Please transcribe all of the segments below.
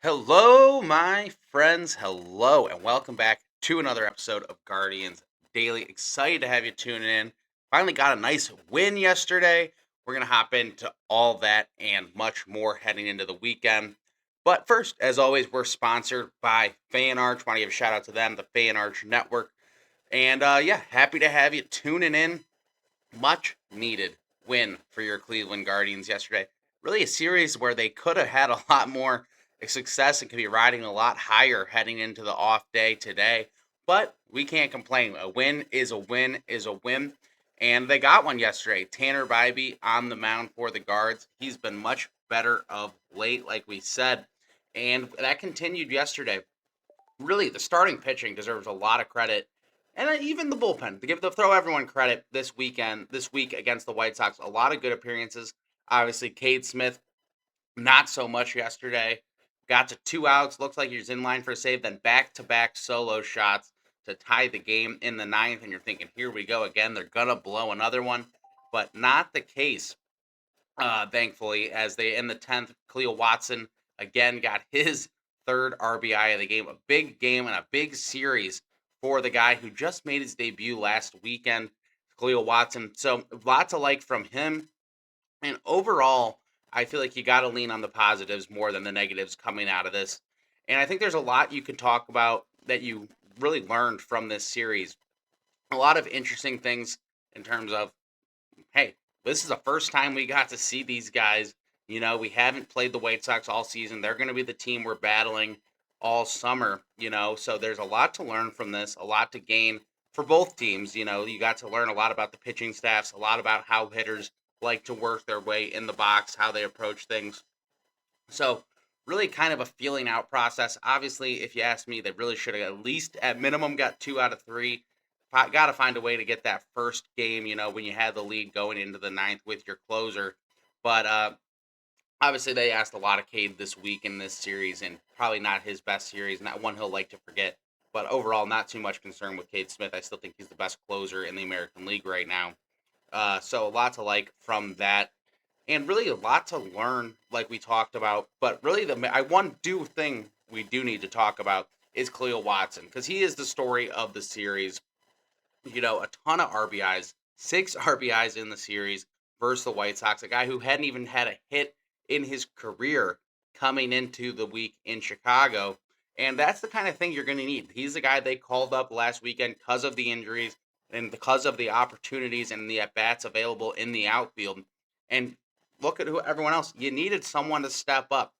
Hello, my friends. Hello, and welcome back to another episode of Guardians Daily. Excited to have you tuning in. Finally got a nice win yesterday. We're going to hop into all that and much more heading into the weekend. But first, as always, we're sponsored by FanArch. Want to give a shout out to them, the FanArch Network. And yeah, happy to have you tuning in. Much needed win for your Cleveland Guardians yesterday. Really a series where they could have had a lot more success and could be riding a lot higher heading into the off day today. But we can't complain. A win is a win is a win. And they got one yesterday. Tanner Bybee on the mound for the Guards. He's been much better of late, like we said. And that continued yesterday. Really, the starting pitching deserves a lot of credit, and even the bullpen. To throw everyone credit this week against the White Sox, a lot of good appearances. Obviously, Cade Smith, not so much yesterday. Got to 2 outs. Looks like he's in line for a save. Then back-to-back solo shots to tie the game in the ninth. And you're thinking, here we go again. They're gonna blow another one, but not the case. Thankfully, as they in the 10th, Cleo Watson again got his third RBI of the game. A big game and a big series for the guy who just made his debut last weekend, Cleo Watson. So lots to like from him. And overall, I feel like you got to lean on the positives more than the negatives coming out of this. And I think there's a lot you can talk about that you really learned from this series. A lot of interesting things in terms of, hey, this is the first time we got to see these guys. We haven't played the White Sox all season. They're going to be the team we're battling all summer, so there's a lot to learn from this, a lot to gain for both teams. You got to learn a lot about the pitching staffs, a lot about how hitters like to work their way in the box, how they approach things. So, really kind of a feeling out process. Obviously, if you ask me, they really should have at least at minimum got 2 out of 3. Got to find a way to get that first game, when you had the lead going into the ninth with your closer. But obviously, they asked a lot of Cade this week in this series, and probably not his best series, not one he'll like to forget. But overall, not too much concern with Cade Smith. I still think he's the best closer in the American League right now. So a lot to like from that, and really a lot to learn, like we talked about. But really, one thing we do need to talk about is Cleo Watson, because he is the story of the series. A ton of RBIs, 6 RBIs in the series versus the White Sox, a guy who hadn't even had a hit in his career coming into the week in Chicago. And that's the kind of thing you're going to need. He's the guy they called up last weekend because of the injuries and because of the opportunities and the at bats available in the outfield. And look at who everyone else. You needed someone to step up.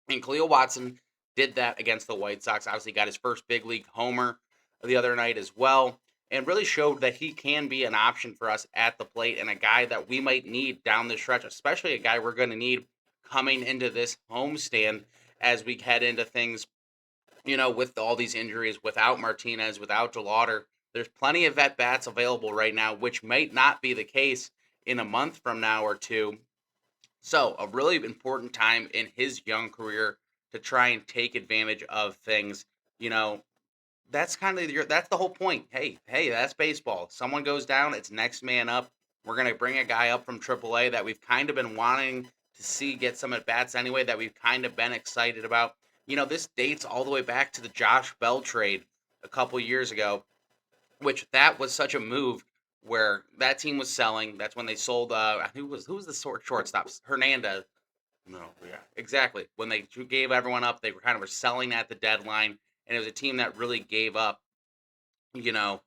And Cleo Watson did that against the White Sox. Obviously, got his first big league homer the other night as well, and really showed that he can be an option for us at the plate and a guy that we might need down the stretch, especially a guy we're going to need coming into this homestand as we head into things, with all these injuries, without Martinez, without DeLauder. There's plenty of at bats available right now, which might not be the case in a month from now or two. So, a really important time in his young career to try and take advantage of things. You know, that's the whole point. Hey, that's baseball. Someone goes down, it's next man up. We're gonna bring a guy up from AAA that we've kind of been wanting to see get some at bats anyway. That we've kind of been excited about. This dates all the way back to the Josh Bell trade a couple years ago, which that was such a move where that team was selling. That's when they sold. Who was the shortstop? Hernandez. No, yeah, exactly. When they gave everyone up, they were kind of selling at the deadline, and it was a team that really gave up. You know,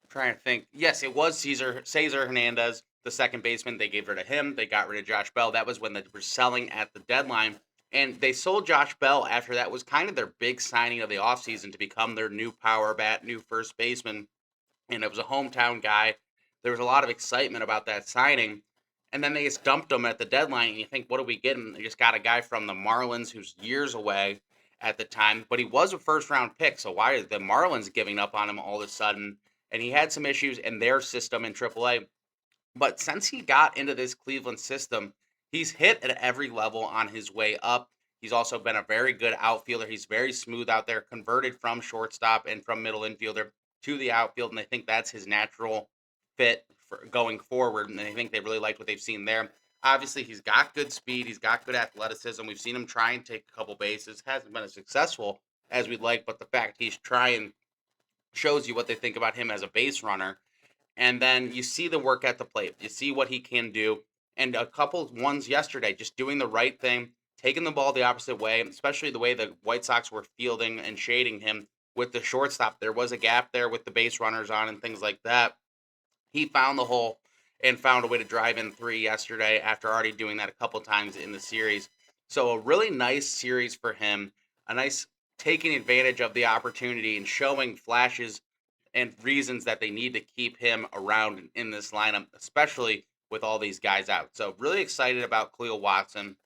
trying to think. Yes, it was Cesar Hernandez, the second baseman. They gave her to him. They got rid of Josh Bell. That was when they were selling at the deadline. And they sold Josh Bell after that was kind of their big signing of the offseason to become their new power bat, new first baseman. And it was a hometown guy. There was a lot of excitement about that signing. And then they just dumped him at the deadline. And you think, what do we get him? They just got a guy from the Marlins who's years away at the time, but he was a first round pick. So why are the Marlins giving up on him all of a sudden? And he had some issues in their system in AAA. But since he got into this Cleveland system, he's hit at every level on his way up. He's also been a very good outfielder. He's very smooth out there, converted from shortstop and from middle infielder to the outfield. And I think that's his natural fit for going forward. And I think they really liked what they've seen there. Obviously, he's got good speed. He's got good athleticism. We've seen him try and take a couple bases. Hasn't been as successful as we'd like, but the fact he's trying shows you what they think about him as a base runner. And then you see the work at the plate. You see what he can do. And a couple ones yesterday, just doing the right thing, taking the ball the opposite way, especially the way the White Sox were fielding and shading him with the shortstop. There was a gap there with the base runners on and things like that. He found the hole and found a way to drive in three yesterday after already doing that a couple times in the series. So a really nice series for him, a nice taking advantage of the opportunity and showing flashes and reasons that they need to keep him around in this lineup, especially with all these guys out. So really excited about Cleo Watson.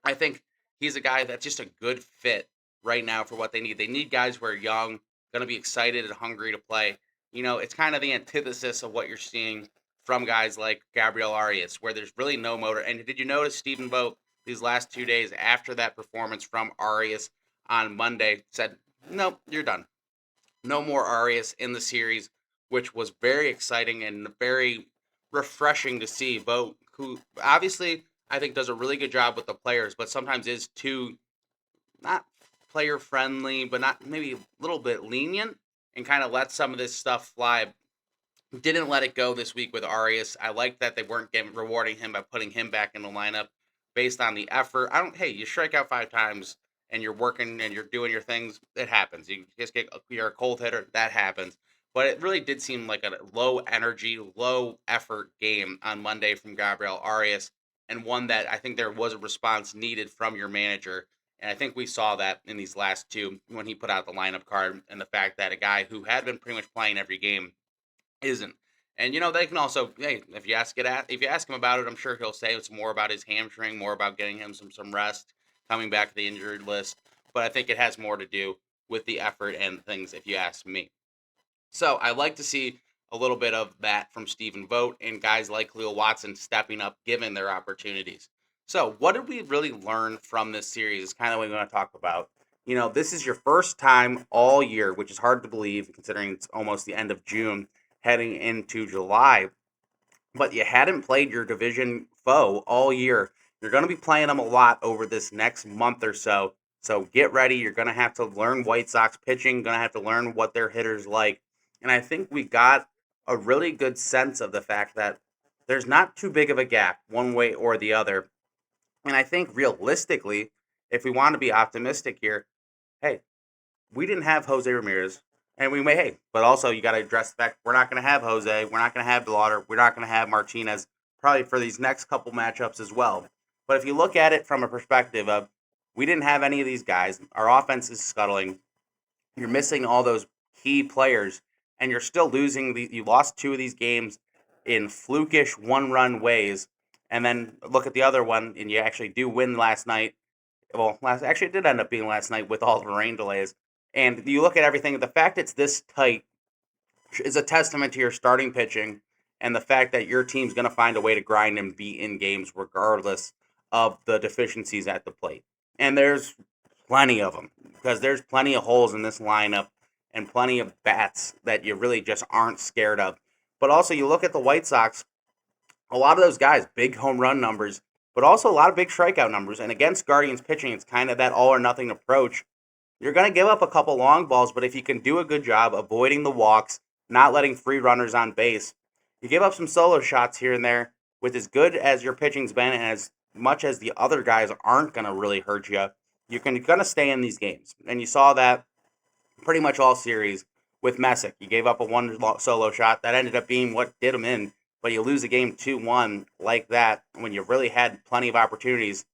I think he's a guy that's just a good fit right now for what they need. They need guys who are young, going to be excited and hungry to play. It's kind of the antithesis of what you're seeing from guys like Gabriel Arias, where there's really no motor. And did you notice Stephen Vogt these last 2 days after that performance from Arias on Monday said, "Nope, you're done. No more Arias in the series," which was very exciting and very refreshing to see. Vogt, who obviously I think does a really good job with the players, but sometimes is too not player friendly, but not maybe a little bit lenient and kind of let some of this stuff fly. Didn't let it go this week with Arias. I like that they weren't rewarding him by putting him back in the lineup based on the effort. Hey, you strike out 5 times and you're working and you're doing your things. It happens. You're a cold hitter. That happens. But it really did seem like a low energy, low effort game on Monday from Gabriel Arias, and one that I think there was a response needed from your manager. And I think we saw that in these last two when he put out the lineup card, and the fact that a guy who had been pretty much playing every game isn't. And they can also, hey, if you ask him about it, I'm sure he'll say it's more about his hamstring, more about getting him some rest, coming back to the injured list. But I think it has more to do with the effort and things, if you ask me. So I like to see a little bit of that from Stephen Vogt and guys like Khalil Watson stepping up, given their opportunities. So what did we really learn from this series? Is kind of what we want to talk about. This is your first time all year, which is hard to believe considering it's almost the end of June, heading into July, but you hadn't played your division foe all year. You're going to be playing them a lot over this next month or so. So get ready. You're going to have to learn White Sox pitching, going to have to learn what their hitters like. And I think we got a really good sense of the fact that there's not too big of a gap one way or the other. And I think realistically, if we want to be optimistic here, hey, we didn't have Jose Ramirez, and we may, hey, but also you got to address the fact we're not going to have Jose, we're not going to have DeLauder, we're not going to have Martinez probably for these next couple matchups as well. But if you look at it from a perspective of we didn't have any of these guys, our offense is scuttling, you're missing all those key players, and you're still losing. You lost 2 of these games in flukish one-run ways, and then look at the other one, and you actually do win last night. Well, actually, it did end up being last night with all the rain delays. And you look at everything, the fact it's this tight is a testament to your starting pitching and the fact that your team's going to find a way to grind and beat in games regardless of the deficiencies at the plate. And there's plenty of them because there's plenty of holes in this lineup and plenty of bats that you really just aren't scared of. But also, you look at the White Sox, a lot of those guys, big home run numbers, but also a lot of big strikeout numbers. And against Guardians pitching, it's kind of that all or nothing approach. You're going to give up a couple long balls, but if you can do a good job avoiding the walks, not letting free runners on base, you give up some solo shots here and there. With as good as your pitching's been and as much as the other guys aren't going to really hurt you, you're going to stay in these games. And you saw that pretty much all series with Messick. You gave up a one solo shot that ended up being what did him in, but you lose a game 2-1 like that when you really had plenty of opportunities.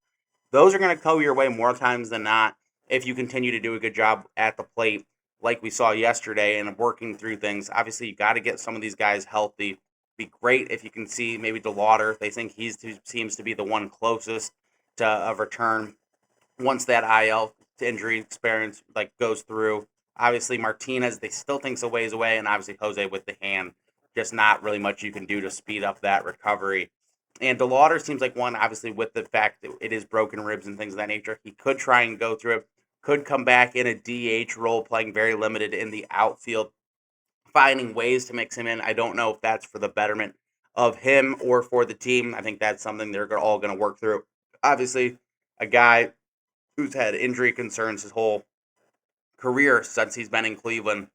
Those are going to go your way more times than not if you continue to do a good job at the plate, like we saw yesterday, and working through things. Obviously, you got to get some of these guys healthy. Be great if you can see maybe DeLauder. They think he seems to be the one closest to a return once that IL injury experience goes through. Obviously, Martinez, they still think's a ways away, and obviously Jose with the hand, just not really much you can do to speed up that recovery. And DeLauder seems like one, obviously, with the fact that it is broken ribs and things of that nature. He could try and go through it, could come back in a DH role, playing very limited in the outfield, finding ways to mix him in. I don't know if that's for the betterment of him or for the team. I think that's something they're all going to work through. Obviously, a guy who's had injury concerns his whole career since he's been in Cleveland.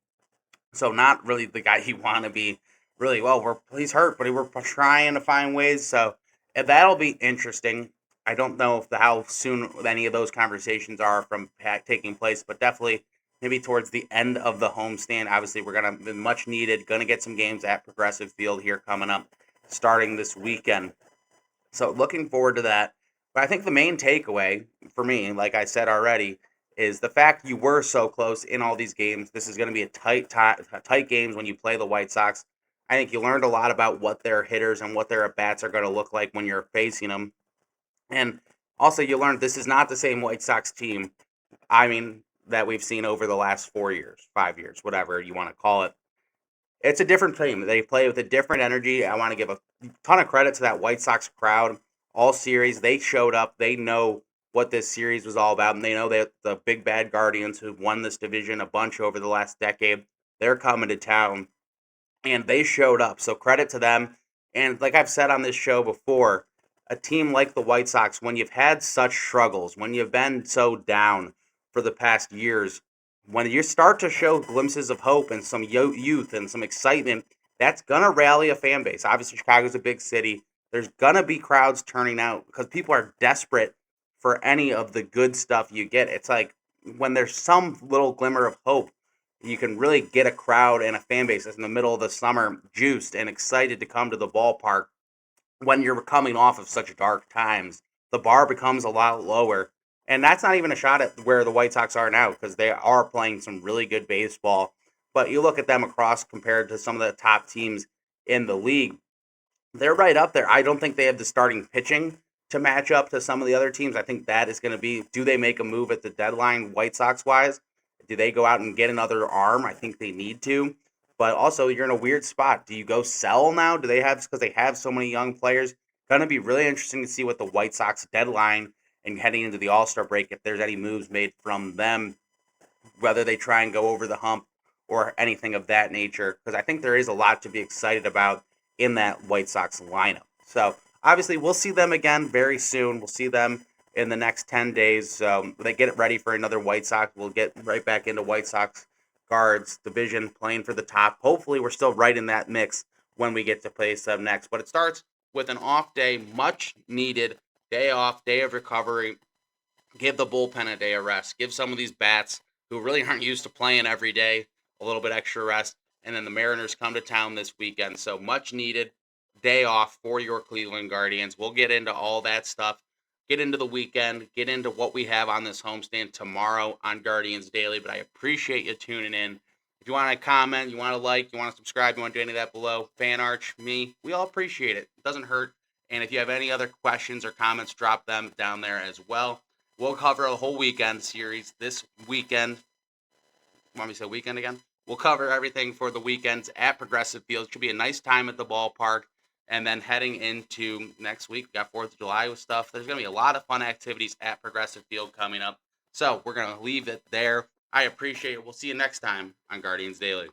So not really the guy you want to be. Really, well, he's hurt, but we're trying to find ways. So and that'll be interesting. I don't know if how soon any of those conversations are from taking place, but definitely maybe towards the end of the homestand. Obviously, we're gonna be much needed. Gonna get some games at Progressive Field here coming up, starting this weekend. So looking forward to that. But I think the main takeaway for me, like I said already, is the fact you were so close in all these games. This is going to be a tight games when you play the White Sox. I think you learned a lot about what their hitters and what their at bats are going to look like when you're facing them. And also, you learned this is not the same White Sox team. I mean, that we've seen over the last 4 years, 5 years, whatever you want to call it. It's a different team. They play with a different energy. I want to give a ton of credit to that White Sox crowd. All series, they showed up. They know what this series was all about, and they know that the big bad Guardians who won this division a bunch over the last decade, they're coming to town, and they showed up. So credit to them. And like I've said on this show before, a team like the White Sox, when you've had such struggles, when you've been so down for the past years, when you start to show glimpses of hope and some youth and some excitement, that's gonna rally a fan base. Obviously, Chicago's a big city. There's gonna be crowds turning out because people are desperate for any of the good stuff you get. It's like when there's some little glimmer of hope, you can really get a crowd and a fan base that's in the middle of the summer juiced and excited to come to the ballpark when you're coming off of such dark times. The bar becomes a lot lower. And that's not even a shot at where the White Sox are now because they are playing some really good baseball. But you look at them across compared to some of the top teams in the league, they're right up there. I don't think they have the starting pitching to match up to some of the other teams. I think that is going to be, do they make a move at the deadline, White Sox wise? Do they go out and get another arm? I think they need to. But also, you're in a weird spot. Do you go sell now? Do they have, because they have so many young players? Going to be really interesting to see what the White Sox deadline and heading into the All Star break, if there's any moves made from them, whether they try and go over the hump or anything of that nature, because I think there is a lot to be excited about in that White Sox lineup. So obviously, we'll see them again very soon. We'll see them in the next 10 days. So they get it ready for another White Sox. We'll get right back into White Sox guards division playing for the top. Hopefully, we're still right in that mix when we get to play them next. But it starts with an off day, much needed day off, day of recovery. Give the bullpen a day of rest. Give some of these bats who really aren't used to playing every day a little bit extra rest. And then the Mariners come to town this weekend. So much needed day off for your Cleveland Guardians. We'll get into all that stuff. Get into the weekend. Get into what we have on this homestand tomorrow on Guardians Daily. But I appreciate you tuning in. If you want to comment, you want to like, you want to subscribe, you want to do any of that below, Fan Arch, me, we all appreciate it. It doesn't hurt. And if you have any other questions or comments, drop them down there as well. We'll cover a whole weekend series this weekend. Want me to say weekend again? We'll cover everything for the weekends at Progressive Field. Should be a nice time at the ballpark. And then heading into next week, we got 4th of July with stuff. There's going to be a lot of fun activities at Progressive Field coming up. So we're going to leave it there. I appreciate it. We'll see you next time on Guardians Daily.